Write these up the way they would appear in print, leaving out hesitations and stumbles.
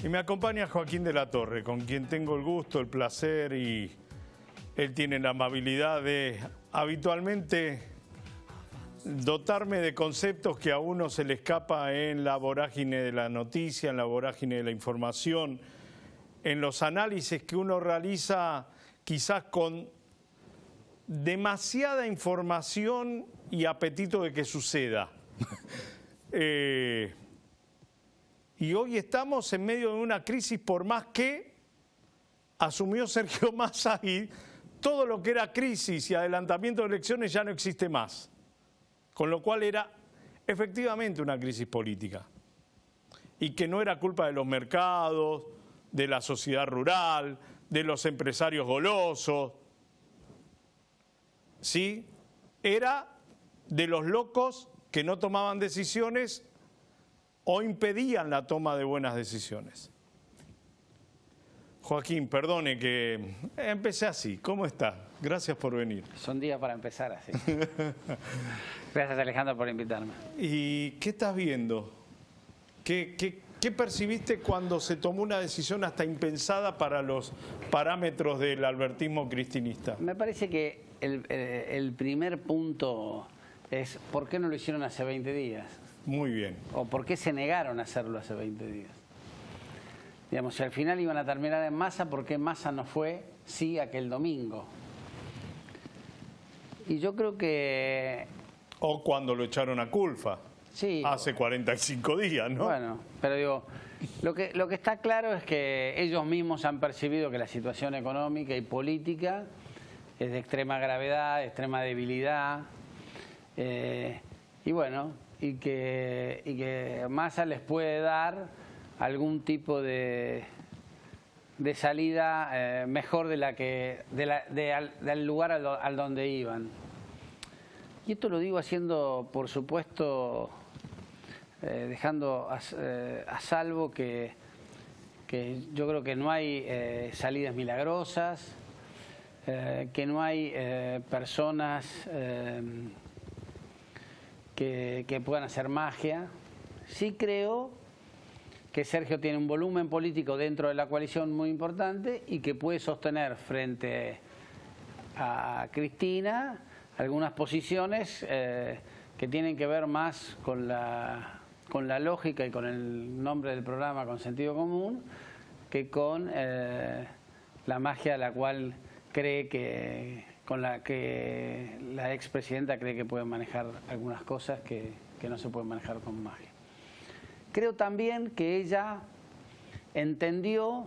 Y me acompaña Joaquín de la Torre, con quien tengo el gusto, el placer y él tiene la amabilidad de habitualmente dotarme de conceptos que a uno se le escapa en la vorágine de la noticia, en la vorágine de la información, en los análisis que uno realiza quizás con demasiada información y apetito de que suceda. Y hoy estamos en medio de una crisis, por más que asumió Sergio Massa y todo lo que era crisis y adelantamiento de elecciones ya no existe más. Con lo cual era efectivamente una crisis política. Y que no era culpa de los mercados, de la sociedad rural, de los empresarios golosos. ¿Sí? Era de los locos que no tomaban decisiones o impedían la toma de buenas decisiones. Joaquín, perdone que empecé así. ¿Cómo está? Gracias por venir. Son días para empezar así. Gracias, Alejandro, por invitarme. ¿Y qué estás viendo? ¿Qué percibiste cuando se tomó una decisión hasta impensada para los parámetros del albertismo cristinista? Me parece que el primer punto es ¿por qué no lo hicieron hace 20 días? Muy bien. ¿O por qué se negaron a hacerlo hace 20 días? Digamos, si al final iban a terminar en Massa, ¿por qué Massa no fue sí aquel domingo? Y yo creo que... O cuando lo echaron a Culfa. Sí. Hace 45 días, ¿no? Bueno, pero digo, lo que está claro es que ellos mismos han percibido que la situación económica y política es de extrema gravedad, de extrema debilidad, y bueno, y que Massa les puede dar algún tipo de salida mejor de la que del lugar al donde iban. Y esto lo digo haciendo, por supuesto, dejando a salvo que yo creo que no hay salidas milagrosas, que no hay personas que puedan hacer magia. Sí creo que Sergio tiene un volumen político dentro de la coalición muy importante y que puede sostener frente a Cristina algunas posiciones que tienen que ver más con la lógica y con el nombre del programa, con sentido común, que con la magia a la cual con la que la expresidenta cree que puede manejar algunas cosas que no se pueden manejar con magia. Creo también que ella entendió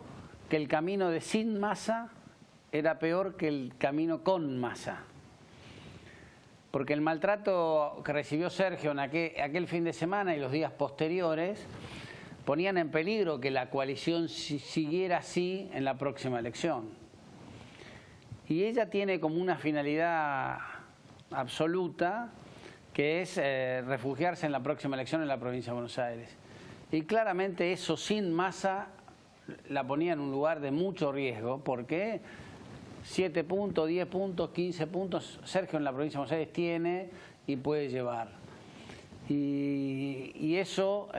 que el camino de sin Massa era peor que el camino con Massa. Porque el maltrato que recibió Sergio en aquel fin de semana y los días posteriores ponían en peligro que la coalición siguiera así en la próxima elección. Y ella tiene como una finalidad absoluta, que es refugiarse en la próxima elección en la provincia de Buenos Aires. Y claramente eso sin Massa la ponía en un lugar de mucho riesgo, porque 7 puntos, 10 puntos, 15 puntos, Sergio en la provincia de Buenos Aires tiene y puede llevar. Y eso,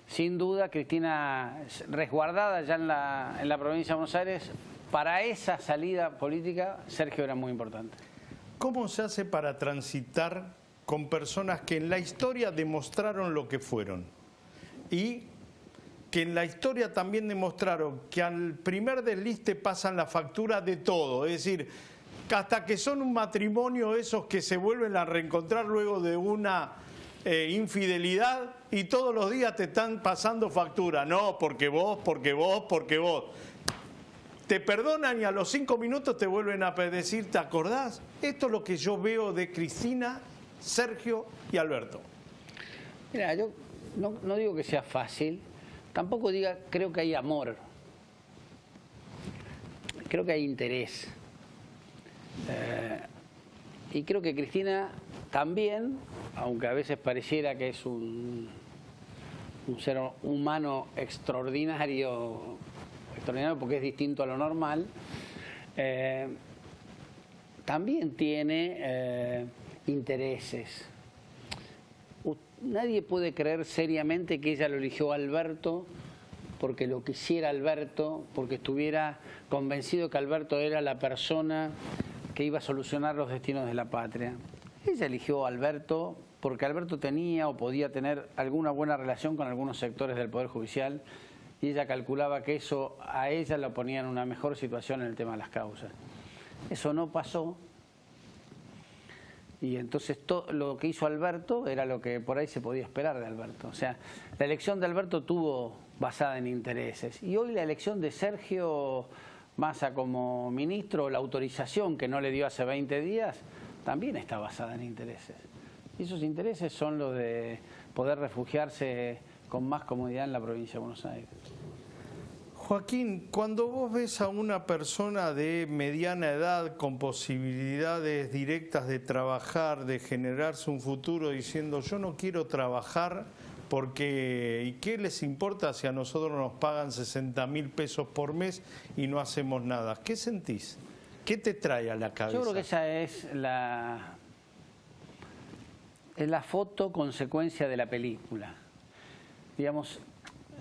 sin duda, Cristina, resguardada ya en la provincia de Buenos Aires, para esa salida política, Sergio era muy importante. ¿Cómo se hace para transitar con personas que en la historia demostraron lo que fueron? Y que en la historia también demostraron que al primer desliste pasan la factura de todo. Es decir, que hasta que son un matrimonio esos que se vuelven a reencontrar luego de una infidelidad y todos los días te están pasando factura. No, porque vos, porque vos, porque vos. Te perdonan y a los 5 minutos te vuelven a decir, ¿te acordás? Esto es lo que yo veo de Cristina, Sergio y Alberto. Mira, yo no digo que sea fácil, tampoco creo que hay amor, creo que hay interés. Y creo que Cristina también, aunque a veces pareciera que es un ser humano extraordinario porque es distinto a lo normal, también tiene intereses. Nadie puede creer seriamente que ella lo eligió a Alberto porque lo quisiera Alberto, porque estuviera convencido que Alberto era la persona que iba a solucionar los destinos de la patria. Ella eligió a Alberto porque Alberto tenía o podía tener alguna buena relación con algunos sectores del Poder Judicial y ella calculaba que eso a ella la ponía en una mejor situación en el tema de las causas. Eso no pasó y entonces todo lo que hizo Alberto era lo que por ahí se podía esperar de Alberto. O sea, la elección de Alberto tuvo basada en intereses y hoy la elección de Sergio Massa como ministro, la autorización que no le dio hace 20 días, también está basada en intereses. Y esos intereses son los de poder refugiarse con más comodidad en la provincia de Buenos Aires. Joaquín, cuando vos ves a una persona de mediana edad con posibilidades directas de trabajar, de generarse un futuro, diciendo yo no quiero trabajar porque ¿y qué les importa si a nosotros nos pagan 60.000 pesos por mes y no hacemos nada? ¿Qué sentís? ¿Qué te trae a la cabeza? Yo creo que esa es la foto consecuencia de la película. Digamos,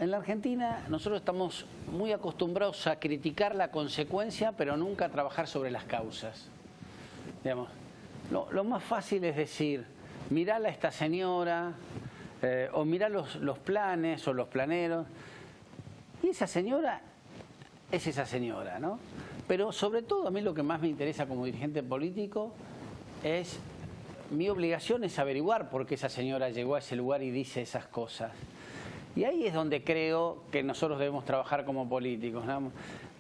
en la Argentina nosotros estamos muy acostumbrados a criticar la consecuencia, pero nunca a trabajar sobre las causas. Digamos, lo más fácil es decir, mirala a esta señora, o mirá los planes o los planeros, y esa señora es esa señora, ¿no? Pero sobre todo a mí lo que más me interesa como dirigente político es, mi obligación es averiguar por qué esa señora llegó a ese lugar y dice esas cosas. Y ahí es donde creo que nosotros debemos trabajar como políticos, ¿no?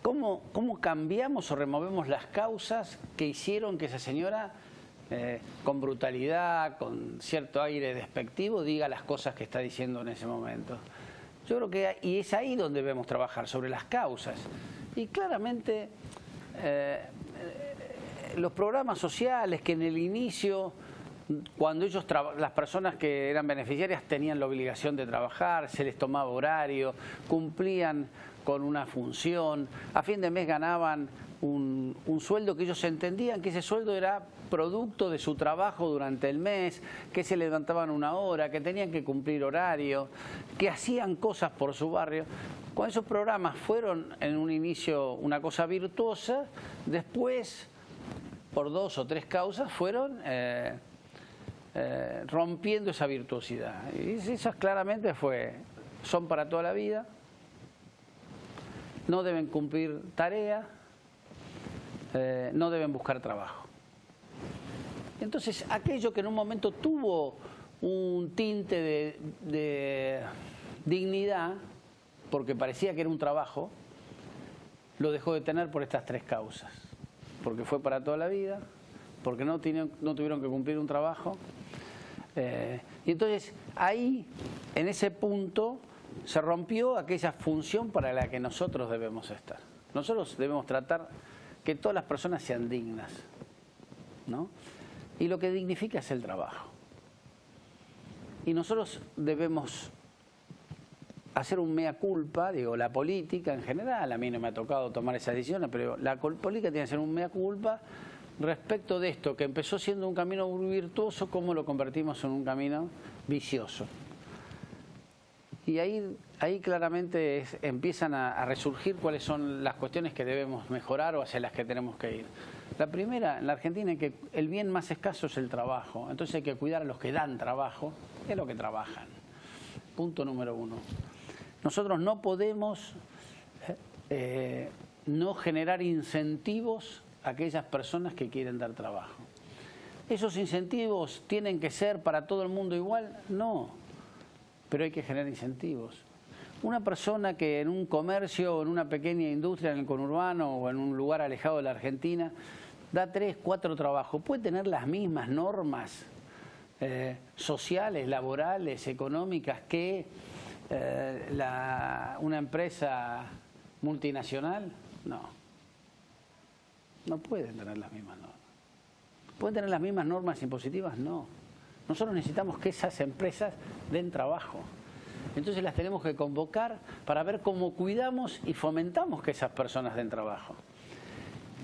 ¿Cómo cambiamos o removemos las causas que hicieron que esa señora, con brutalidad, con cierto aire despectivo, diga las cosas que está diciendo en ese momento? Yo creo que y es ahí donde debemos trabajar, sobre las causas. Y claramente los programas sociales que en el inicio, cuando las personas que eran beneficiarias tenían la obligación de trabajar, se les tomaba horario, cumplían con una función, a fin de mes ganaban un sueldo que ellos entendían que ese sueldo era producto de su trabajo durante el mes, que se levantaban una hora, que tenían que cumplir horario, que hacían cosas por su barrio. Cuando esos programas fueron en un inicio una cosa virtuosa, después, por 2 o 3 causas, fueron rompiendo esa virtuosidad. Y esas claramente son para toda la vida, no deben cumplir tarea, no deben buscar trabajo. Entonces, aquello que en un momento tuvo un tinte de dignidad, porque parecía que era un trabajo, lo dejó de tener por estas 3 causas. Porque fue para toda la vida, porque no tuvieron que cumplir un trabajo. Y entonces, ahí, en ese punto, se rompió aquella función para la que nosotros debemos estar. Nosotros debemos tratar que todas las personas sean dignas, ¿no? Y lo que dignifica es el trabajo. Y nosotros debemos hacer un mea culpa, digo, la política en general, a mí no me ha tocado tomar esas decisiones, pero la política tiene que ser un mea culpa respecto de esto, que empezó siendo un camino virtuoso, cómo lo convertimos en un camino vicioso. Y ahí claramente empiezan a resurgir cuáles son las cuestiones que debemos mejorar o hacia las que tenemos que ir. La primera, en la Argentina, es que el bien más escaso es el trabajo. Entonces hay que cuidar a los que dan trabajo, es lo que trabajan. Punto número 1. Nosotros no podemos no generar incentivos a aquellas personas que quieren dar trabajo. ¿Esos incentivos tienen que ser para todo el mundo igual? No, pero hay que generar incentivos. Una persona que en un comercio o en una pequeña industria en el conurbano o en un lugar alejado de la Argentina da 3, 4 trabajos, puede tener las mismas normas sociales, laborales, económicas que una empresa multinacional. No pueden tener las mismas normas. ¿Pueden tener las mismas normas impositivas? No. Nosotros necesitamos que esas empresas den trabajo. Entonces las tenemos que convocar para ver cómo cuidamos y fomentamos que esas personas den trabajo.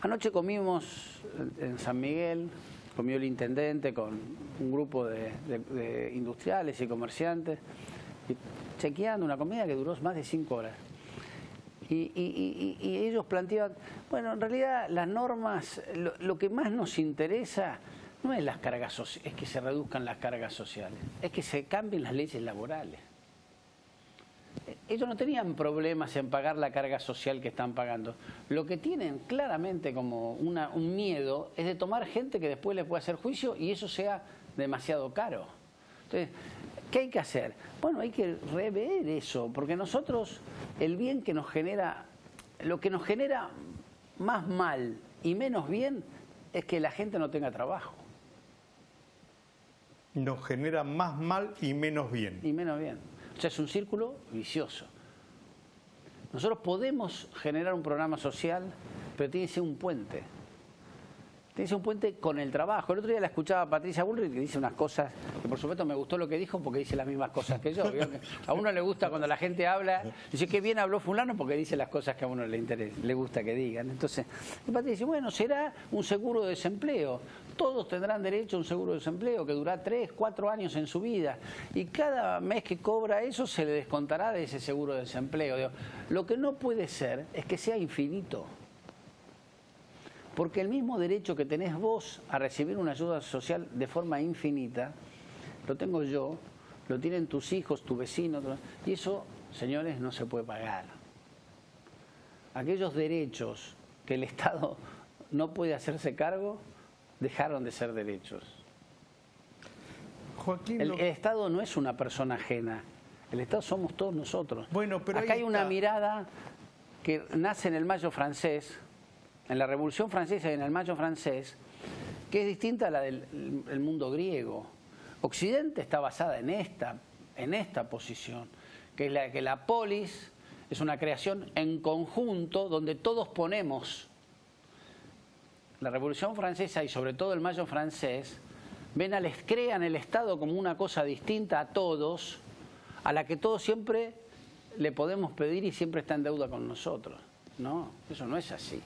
Anoche comimos en San Miguel, comió el intendente con un grupo de industriales y comerciantes, y chequeando una comida que duró más de 5 horas. Y ellos planteaban, bueno, en realidad las normas, lo que más nos interesa no es las cargas sociales, es que se reduzcan las cargas sociales, es que se cambien las leyes laborales. Ellos no tenían problemas en pagar la carga social que están pagando. Lo que tienen claramente como un miedo es de tomar gente que después le pueda hacer juicio y eso sea demasiado caro. Entonces, ¿qué hay que hacer? Bueno, hay que rever eso, porque nosotros, el bien que nos genera, lo que nos genera más mal y menos bien es que la gente no tenga trabajo. Nos genera más mal y menos bien. Y menos bien. O sea, es un círculo vicioso. Nosotros podemos generar un programa social, pero tiene que ser un puente. Tiene que ser un puente con el trabajo. El otro día la escuchaba a Patricia Bullrich que dice unas cosas, que por supuesto me gustó lo que dijo porque dice las mismas cosas que yo. A uno le gusta cuando la gente habla, dice que bien habló fulano porque dice las cosas que a uno le gusta que digan. Entonces, y Patricia dice, bueno, será un seguro de desempleo. Todos tendrán derecho a un seguro de desempleo que dura 3, 4 años en su vida. Y cada mes que cobra eso se le descontará de ese seguro de desempleo. Digo, lo que no puede ser es que sea infinito. Porque el mismo derecho que tenés vos a recibir una ayuda social de forma infinita, lo tengo yo, lo tienen tus hijos, tu vecino, y eso, señores, no se puede pagar. Aquellos derechos que el Estado no puede hacerse cargo, dejaron de ser derechos. Joaquín, el Estado no es una persona ajena, el Estado somos todos nosotros. Bueno, pero acá hay una mirada que nace en el Mayo francés, en la Revolución Francesa y en el Mayo francés, que es distinta a la del mundo griego. Occidente está basada en esta posición, que es la que la polis es una creación en conjunto donde todos ponemos. La Revolución Francesa y sobre todo el Mayo francés crean el Estado como una cosa distinta a todos, a la que todos siempre le podemos pedir y siempre está en deuda con nosotros. No, eso no es así.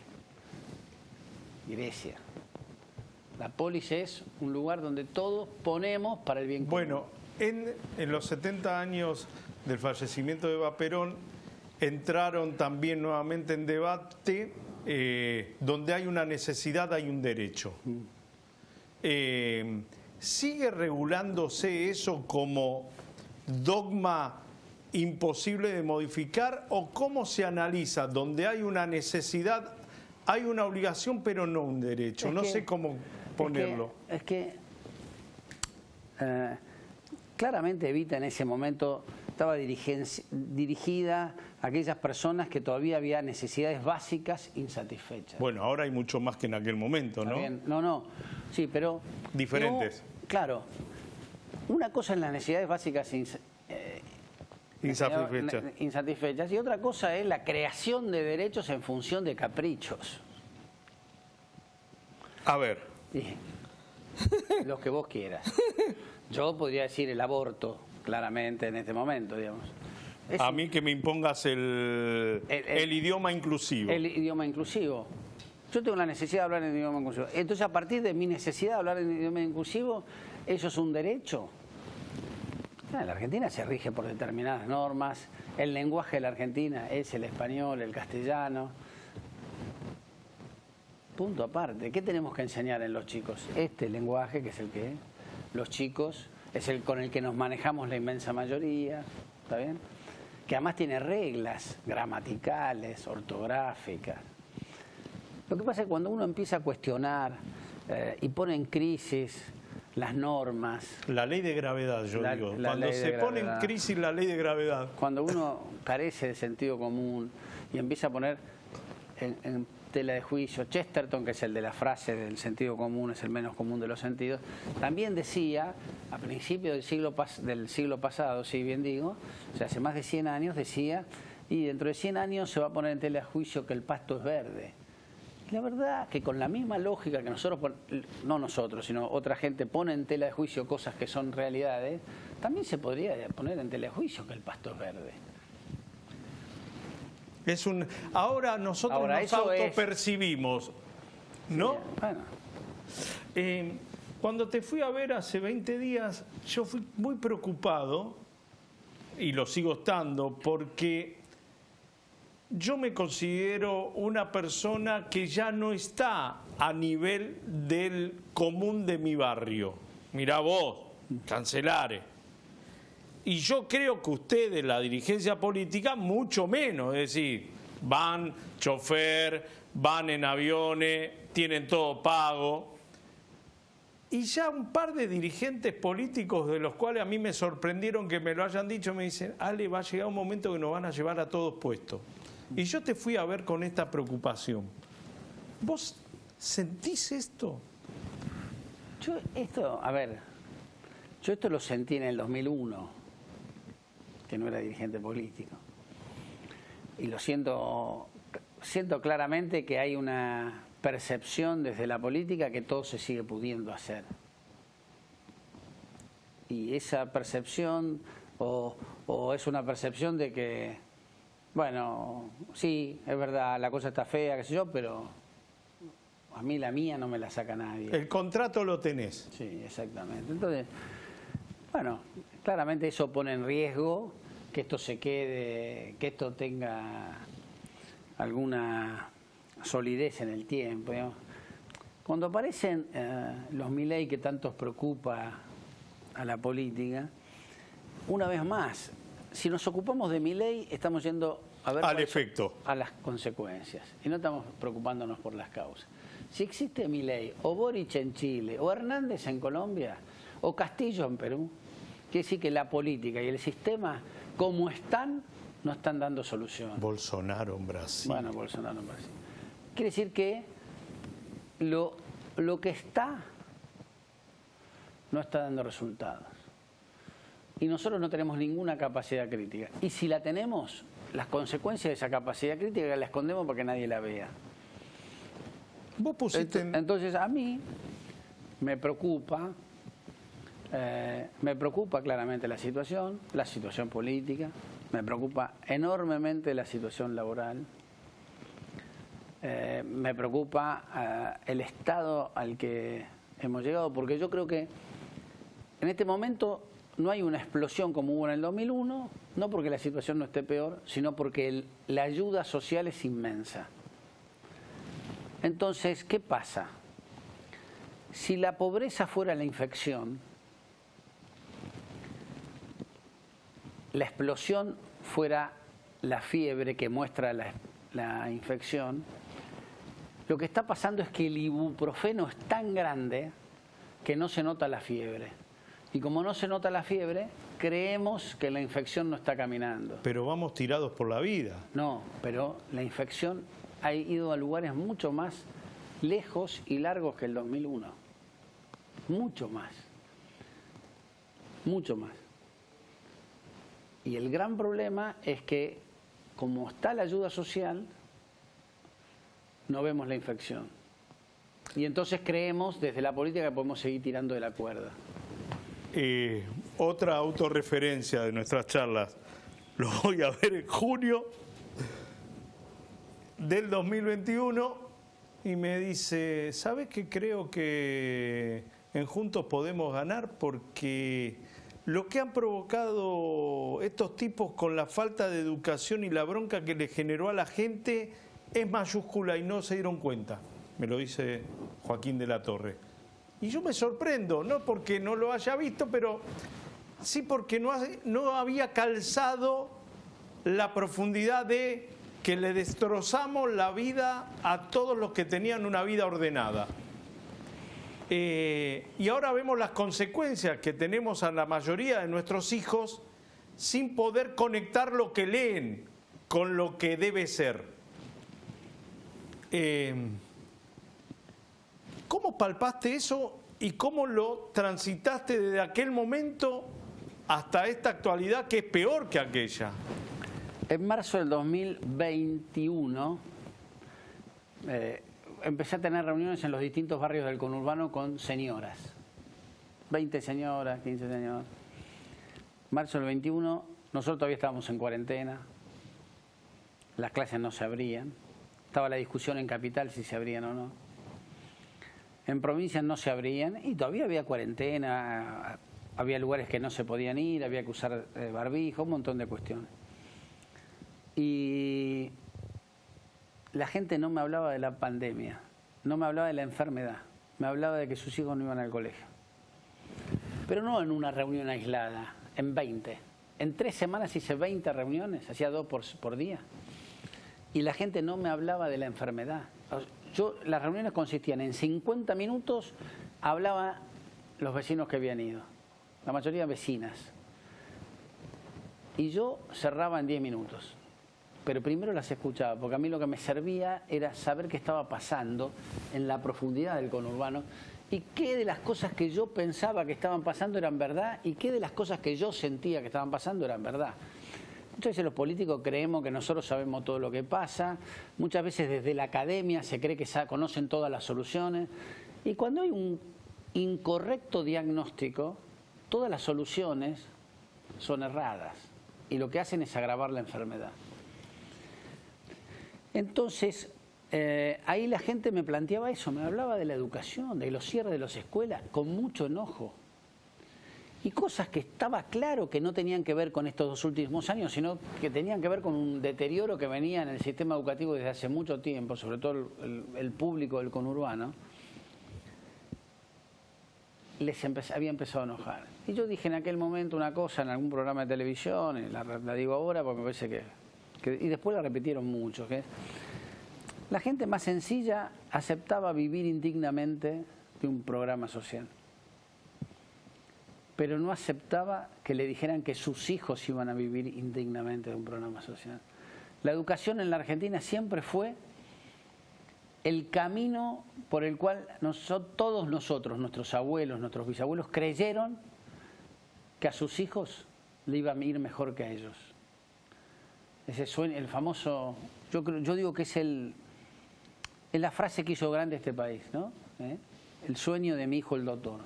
Grecia. La polis es un lugar donde todos ponemos para el bien común. Bueno, en los 70 años del fallecimiento de Eva Perón entraron también nuevamente en debate donde hay una necesidad, hay un derecho. ¿Sigue regulándose eso como dogma imposible de modificar o cómo se analiza donde hay una necesidad? Hay una obligación, pero no un derecho. No sé cómo ponerlo. Es que claramente Evita en ese momento estaba dirigida a aquellas personas que todavía había necesidades básicas insatisfechas. Bueno, ahora hay mucho más que en aquel momento, ¿no? Bien. No, sí, pero... Diferentes. Claro, una cosa es las necesidades básicas insatisfechas y otra cosa es la creación de derechos en función de caprichos. A ver. Los que vos quieras. Yo podría decir el aborto, claramente, en este momento, digamos. A mí que me impongas el idioma inclusivo. El idioma inclusivo. Yo tengo la necesidad de hablar en idioma inclusivo. Entonces, a partir de mi necesidad de hablar en idioma inclusivo, ¿eso es un derecho? La Argentina se rige por determinadas normas. El lenguaje de la Argentina es el español, el castellano. Punto aparte. ¿Qué tenemos que enseñar en los chicos? Este lenguaje, que es el que los chicos, es el con el que nos manejamos la inmensa mayoría, ¿está bien? Que además tiene reglas gramaticales, ortográficas. Lo que pasa es que cuando uno empieza a cuestionar y pone en crisis las normas... La ley de gravedad, yo digo. Cuando se pone en crisis la ley de gravedad. Cuando uno carece de sentido común y empieza a poner en tela de juicio, Chesterton, que es el de la frase del sentido común, es el menos común de los sentidos, también decía, a principios del siglo pasado, si bien digo, o sea, hace más de 100 años, decía, y dentro de 100 años se va a poner en tela de juicio que el pasto es verde. La verdad que con la misma lógica que nosotros, no nosotros, sino otra gente pone en tela de juicio cosas que son realidades, también se podría poner en tela de juicio que el pasto es verde. Ahora nosotros nos autopercibimos, ¿no? Sí, bueno. Cuando te fui a ver hace 20 días, yo fui muy preocupado, y lo sigo estando, porque yo me considero una persona que ya no está a nivel del común de mi barrio. Mirá vos, Cancelares. Y yo creo que ustedes, la dirigencia política, mucho menos. Es decir, van chofer, van en aviones, tienen todo pago. Y ya un par de dirigentes políticos, de los cuales a mí me sorprendieron que me lo hayan dicho, me dicen: Ale, va a llegar un momento que nos van a llevar a todos puestos. Y yo te fui a ver con esta preocupación. ¿Vos sentís esto? Yo esto lo sentí en el 2001, que no era dirigente político. Y lo siento claramente que hay una percepción desde la política que todo se sigue pudiendo hacer. Y esa percepción, o es una percepción de que, bueno, sí, es verdad, la cosa está fea, qué sé yo, pero a mí la mía no me la saca nadie. El contrato lo tenés. Sí, exactamente. Entonces, bueno, claramente eso pone en riesgo que esto se quede, que esto tenga alguna solidez en el tiempo, digamos. Cuando aparecen los Milei que tantos preocupa a la política, una vez más, si nos ocupamos de Milei, estamos yendo a ver al efecto, a las consecuencias, y no estamos preocupándonos por las causas. Si existe Milei, o Boric en Chile, o Hernández en Colombia, o Castillo en Perú, quiere decir que la política y el sistema, como están, no están dando solución. Bolsonaro en Brasil. Bueno, Bolsonaro en Brasil. Quiere decir que lo que está no está dando resultados. Y nosotros no tenemos ninguna capacidad crítica. Y si la tenemos, las consecuencias de esa capacidad crítica la escondemos para que nadie la vea. Vos pusiste... Entonces a mí me preocupa claramente la situación política, me preocupa enormemente la situación laboral, me preocupa el estado al que hemos llegado, porque yo creo que en este momento no hay una explosión como hubo en el 2001, no porque la situación no esté peor, sino porque la ayuda social es inmensa. Entonces, ¿qué pasa? Si la pobreza fuera la infección, la explosión fuera la fiebre que muestra la infección, lo que está pasando es que el ibuprofeno es tan grande que no se nota la fiebre. Y como no se nota la fiebre, creemos que la infección no está caminando. Pero vamos tirados por la vida. No, pero la infección ha ido a lugares mucho más lejos y largos que el 2001. Mucho más. Mucho más. Y el gran problema es que, como está la ayuda social, no vemos la infección. Y entonces creemos desde la política que podemos seguir tirando de la cuerda. Otra autorreferencia de nuestras charlas. Lo voy a ver en junio del 2021 y me dice: ¿sabes qué? Creo que en Juntos Podemos ganar, porque lo que han provocado estos tipos con la falta de educación y la bronca que le generó a la gente es mayúscula y no se dieron cuenta. Me lo dice Joaquín de la Torre. Y yo me sorprendo, no porque no lo haya visto, pero sí porque no había calzado la profundidad de que le destrozamos la vida a todos los que tenían una vida ordenada. Y ahora vemos las consecuencias que tenemos a la mayoría de nuestros hijos sin poder conectar lo que leen con lo que debe ser. ¿Cómo palpaste eso y cómo lo transitaste desde aquel momento hasta esta actualidad que es peor que aquella? En marzo del 2021 empecé a tener reuniones en los distintos barrios del conurbano con señoras. 20 señoras, 15 señoras. Marzo del 21, nosotros todavía estábamos en cuarentena, las clases no se abrían, estaba la discusión en Capital si se abrían o no. En provincias no se abrían y todavía había cuarentena, había lugares que no se podían ir, había que usar barbijo, un montón de cuestiones. Y la gente no me hablaba de la pandemia, no me hablaba de la enfermedad, me hablaba de que sus hijos no iban al colegio. Pero no en una reunión aislada, en 20. En 3 semanas hice 20 reuniones, hacía 2 por día. Y la gente no me hablaba de la enfermedad. Las reuniones consistían en 50 minutos, hablaban los vecinos que habían ido, la mayoría vecinas. Y yo cerraba en 10 minutos. Pero primero las escuchaba, porque a mí lo que me servía era saber qué estaba pasando en la profundidad del conurbano y qué de las cosas que yo pensaba que estaban pasando eran verdad y qué de las cosas que yo sentía que estaban pasando eran verdad. Muchas veces los políticos creemos que nosotros sabemos todo lo que pasa, muchas veces desde la academia se cree que conocen todas las soluciones y cuando hay un incorrecto diagnóstico, todas las soluciones son erradas y lo que hacen es agravar la enfermedad. Entonces, ahí la gente me planteaba eso, me hablaba de la educación, de los cierres de las escuelas, con mucho enojo. Y cosas que estaba claro que no tenían que ver con estos 2 últimos años, sino que tenían que ver con un deterioro que venía en el sistema educativo desde hace mucho tiempo, sobre todo el público del conurbano, había empezado a enojar. Y yo dije en aquel momento una cosa en algún programa de televisión, y la digo ahora porque me parece y después la repitieron mucho, que la gente más sencilla aceptaba vivir indignamente de un programa social, pero no aceptaba que le dijeran que sus hijos iban a vivir indignamente de un programa social. La educación en la Argentina siempre fue el camino por el cual todos nosotros, nuestros abuelos, nuestros bisabuelos, creyeron que a sus hijos le iba a ir mejor que a ellos. Ese sueño, el famoso, yo digo que es la frase que hizo grande este país, ¿no? El sueño de mi hijo el doctor.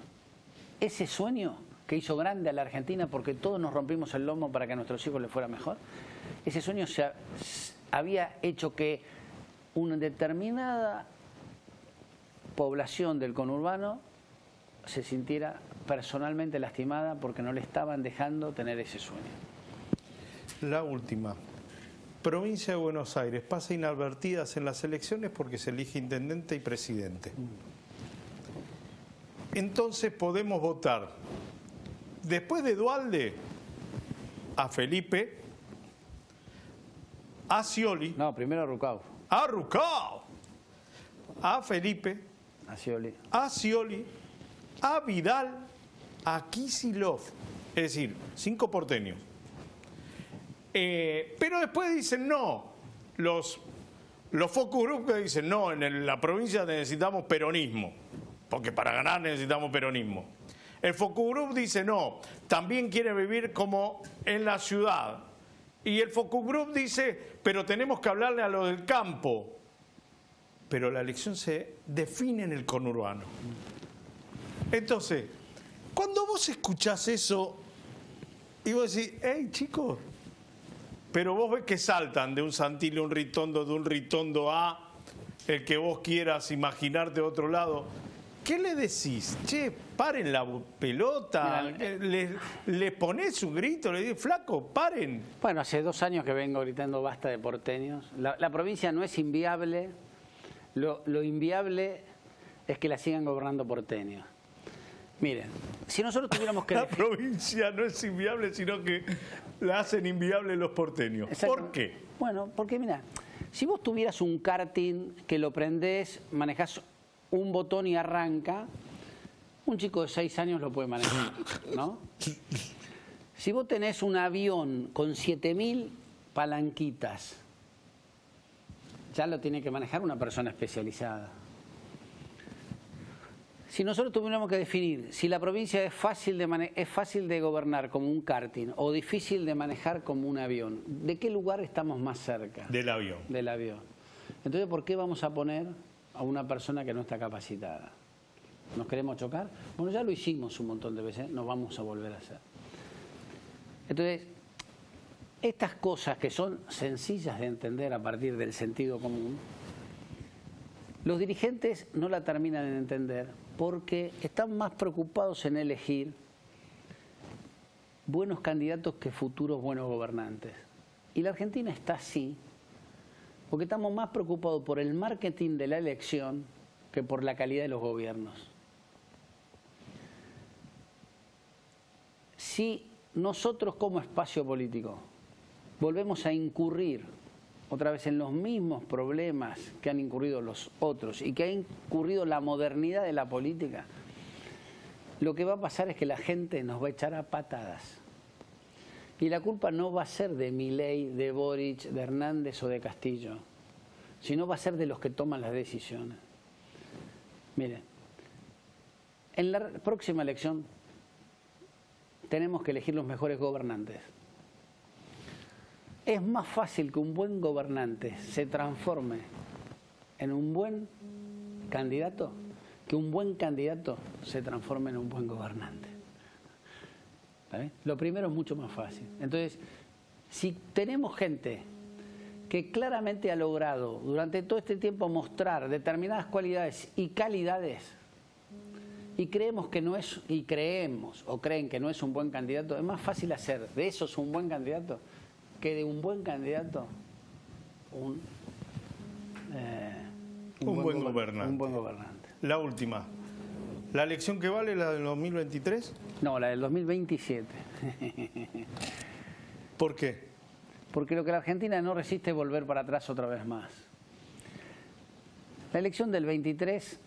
Ese sueño que hizo grande a la Argentina porque todos nos rompimos el lomo para que a nuestros hijos les fuera mejor, ese sueño había hecho que una determinada población del conurbano se sintiera personalmente lastimada porque no le estaban dejando tener ese sueño. La última. Provincia de Buenos Aires pasa inadvertidas en las elecciones porque se elige intendente y presidente. Entonces podemos votar después de Duhalde a Felipe, a Scioli. No, primero a Rucao. A Rucao, a Felipe, a Scioli, a Vidal, a Kicillof, es decir, 5 porteños. Pero después dicen no, los focus group que dicen no, en la provincia necesitamos peronismo, porque para ganar necesitamos peronismo. El focus group dice no, también quiere vivir como en la ciudad. Y el focus group dice, pero tenemos que hablarle a los del campo. Pero la elección se define en el conurbano. Entonces, cuando vos escuchás eso, y vos decís, hey chicos, pero vos ves que saltan de un Santilli a un Ritondo a el que vos quieras imaginarte de otro lado. ¿Qué le decís? Che, paren la pelota, le ponés un grito, le dices, flaco, paren. Bueno, hace 2 años que vengo gritando basta de porteños. La provincia no es inviable, lo inviable es que la sigan gobernando porteños. Miren, si nosotros tuviéramos que... La provincia no es inviable, sino que la hacen inviable los porteños. ¿Por qué? Bueno, porque mira, si vos tuvieras un karting que lo prendés, manejás un botón y arranca, un chico de 6 años lo puede manejar, ¿no? Si vos tenés un avión con 7000 palanquitas, ya lo tiene que manejar una persona especializada. Si nosotros tuviéramos que definir si la provincia es fácil de gobernar como un karting o difícil de manejar como un avión, ¿de qué lugar estamos más cerca? Del avión. Del avión. Entonces, ¿por qué vamos a poner a una persona que no está capacitada? ¿Nos queremos chocar? Bueno, ya lo hicimos un montón de veces, nos vamos a volver a hacer. Entonces, estas cosas que son sencillas de entender a partir del sentido común, los dirigentes no la terminan de entender porque están más preocupados en elegir buenos candidatos que futuros buenos gobernantes. Y la Argentina está así Porque estamos más preocupados por el marketing de la elección que por la calidad de los gobiernos. Si nosotros como espacio político volvemos a incurrir otra vez en los mismos problemas que han incurrido los otros y que ha incurrido la modernidad de la política, lo que va a pasar es que la gente nos va a echar a patadas. Y la culpa no va a ser de Milei, de Boric, de Hernández o de Castillo, sino va a ser de los que toman las decisiones. Miren, en la próxima elección tenemos que elegir los mejores gobernantes. Es más fácil que un buen gobernante se transforme en un buen candidato que un buen candidato se transforme en un buen gobernante. ¿Vale? Lo primero es mucho más fácil. Entonces, si tenemos gente que claramente ha logrado durante todo este tiempo mostrar determinadas cualidades y calidades, y creemos que no es, y creemos o creen que no es un buen candidato, es más fácil hacer de esos un buen candidato que de un buen candidato un buen gobernante. Un buen gobernante. La última. ¿La elección que vale, la del 2023? No, la del 2027. ¿Por qué? Porque lo que la Argentina no resiste es volver para atrás otra vez más. La elección del 23,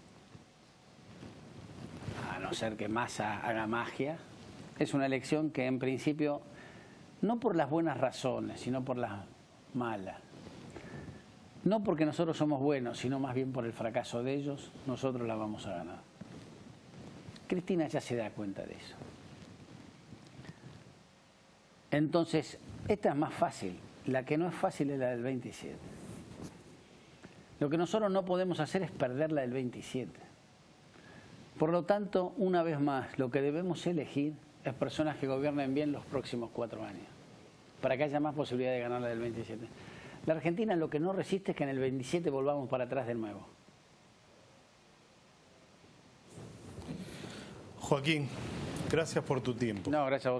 a no ser que Massa haga magia, es una elección que en principio, no por las buenas razones, sino por las malas. No porque nosotros somos buenos, sino más bien por el fracaso de ellos, nosotros la vamos a ganar. Cristina ya se da cuenta de eso. Entonces, esta es más fácil. La que no es fácil es la del 27. Lo que nosotros no podemos hacer es perder la del 27. Por lo tanto, una vez más, lo que debemos elegir es personas que gobiernen bien los próximos 4 años, para que haya más posibilidad de ganar la del 27. La Argentina lo que no resiste es que en el 27 volvamos para atrás de nuevo. Joaquín, gracias por tu tiempo. No, gracias a vos.